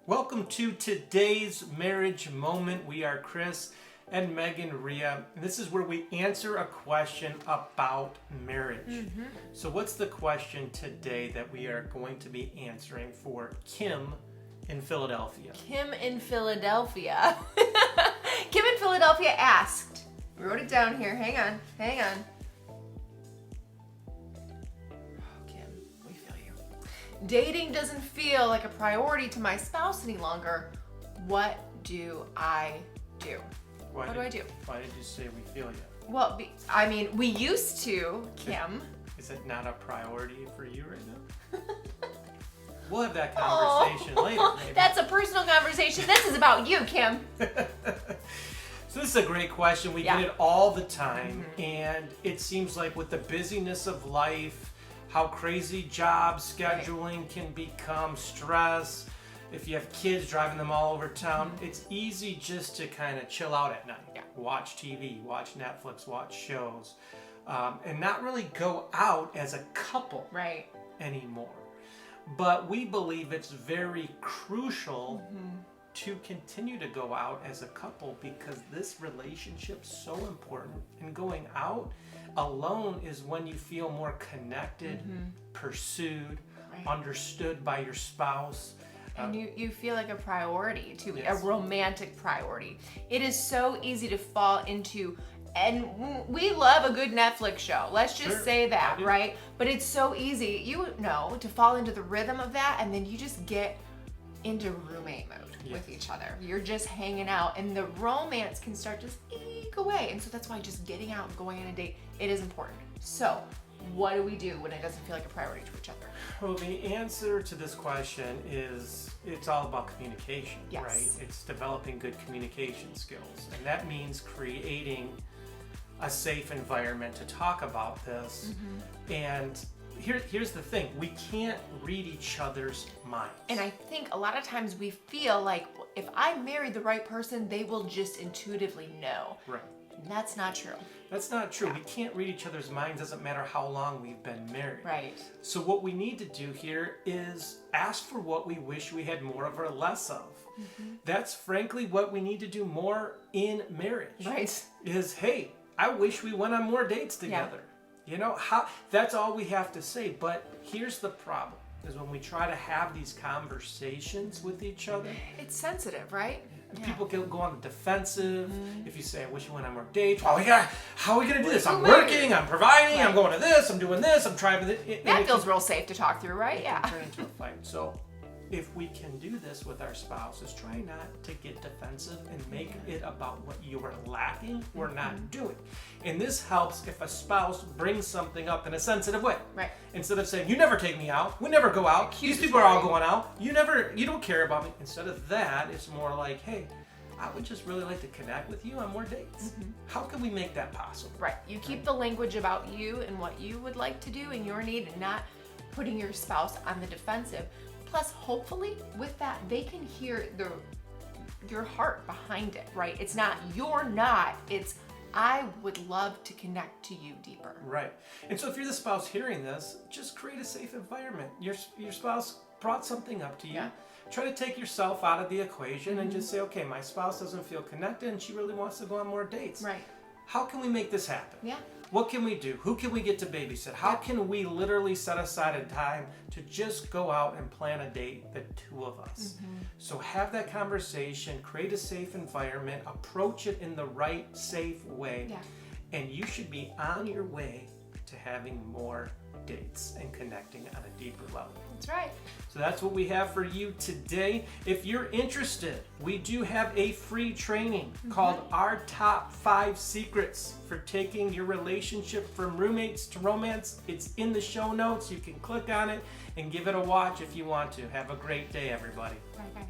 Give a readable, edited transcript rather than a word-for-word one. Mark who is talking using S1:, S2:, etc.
S1: Welcome to today's marriage moment. We are Chris and Megan Rhea. And this is where we answer a question about marriage. So what's the question today that we are going to be answering for Kim in Philadelphia?
S2: Kim in Philadelphia. Kim in Philadelphia asked, we wrote it down here, hang on. Kim, we feel you. Dating doesn't feel like a priority to my spouse any longer. What do I do? What do I do?
S1: Why did you say we feel you?
S2: Well, we used to, Kim.
S1: Is it not a priority for you right now? We'll have that conversation later. Maybe.
S2: That's a personal conversation. This is about you, Kim.
S1: So this is a great question. We get it all the time. And it seems like with the busyness of life, how crazy job scheduling can become, stress. If you have kids, driving them all over town, it's easy just to kind of chill out at night. Watch TV, watch Netflix, watch shows, and not really go out as a couple anymore. But we believe it's very crucial to continue to go out as a couple because this relationship's so important. And going out alone is when you feel more connected, pursued, understood by your spouse.
S2: And you feel like a priority too, a romantic priority. It is so easy to fall into, and we love a good Netflix show. Let's just say that, right? But it's so easy, to fall into the rhythm of that, and then you just get into roommate mode with each other. You're just hanging out, and the romance can start to eke away. And so that's why just getting out and going on a date, it is important. So what do we do when it doesn't feel like a priority to each other?
S1: Well, the answer to this question is it's all about communication, right? It's developing good communication skills. And that means creating a safe environment to talk about this. And here's the thing. We can't read each other's minds.
S2: And I think a lot of times we feel like if I marry the right person, they will just intuitively know.
S1: Right.
S2: And that's not true.
S1: That's not true. We can't read each other's minds. Doesn't matter how long we've been married.
S2: Right.
S1: So what we need to do here is ask for what we wish we had more of or less of. That's frankly what we need to do more in marriage.
S2: Right.
S1: Is, hey, I wish we went on more dates together. That's all we have to say. But here's the problem, is when we try to have these conversations with each other.
S2: It's sensitive, right?
S1: People go on the defensive. If you say, I wish you went on more dates. Well, how are we going to do this? I'm working, I'm providing, I'm going to this, I'm doing this, I'm trying this.
S2: That feels real safe to talk through, right?
S1: It can turn into a fight. So if we can do this with our spouses, try not to get defensive and make it about what you are lacking or not doing. And this helps if a spouse brings something up in a sensitive way.
S2: Right.
S1: Instead of saying, you never take me out, we never go out, these people are all going out, you don't care about me. Instead of that, it's more like, hey, I would just really like to connect with you on more dates. How can we make that possible?
S2: Right. You keep the language about you and what you would like to do and your need, and not putting your spouse on the defensive. Plus, hopefully, with that, they can hear your heart behind it, right? It's not, you're not, it's, I would love to connect to you deeper.
S1: Right. And so if you're the spouse hearing this, just create a safe environment. Your spouse brought something up to you. Try to take yourself out of the equation and just say, okay, my spouse doesn't feel connected and she really wants to go on more dates.
S2: Right.
S1: How can we make this happen?
S2: Yeah.
S1: What can we do? Who can we get to babysit? How can we literally set aside a time to just go out and plan a date, the two of us? So have that conversation, create a safe environment, approach it in the right, safe way, and you should be on your way to having more dates and connecting on a deeper level.
S2: That's right.
S1: So that's what we have for you today. If you're interested, we do have a free training called Our Top 5 Secrets for Taking Your Relationship from Roommates to Romance. It's in the show notes. You can click on it and give it a watch if you want to. Have a great day, everybody.
S2: Bye, guys.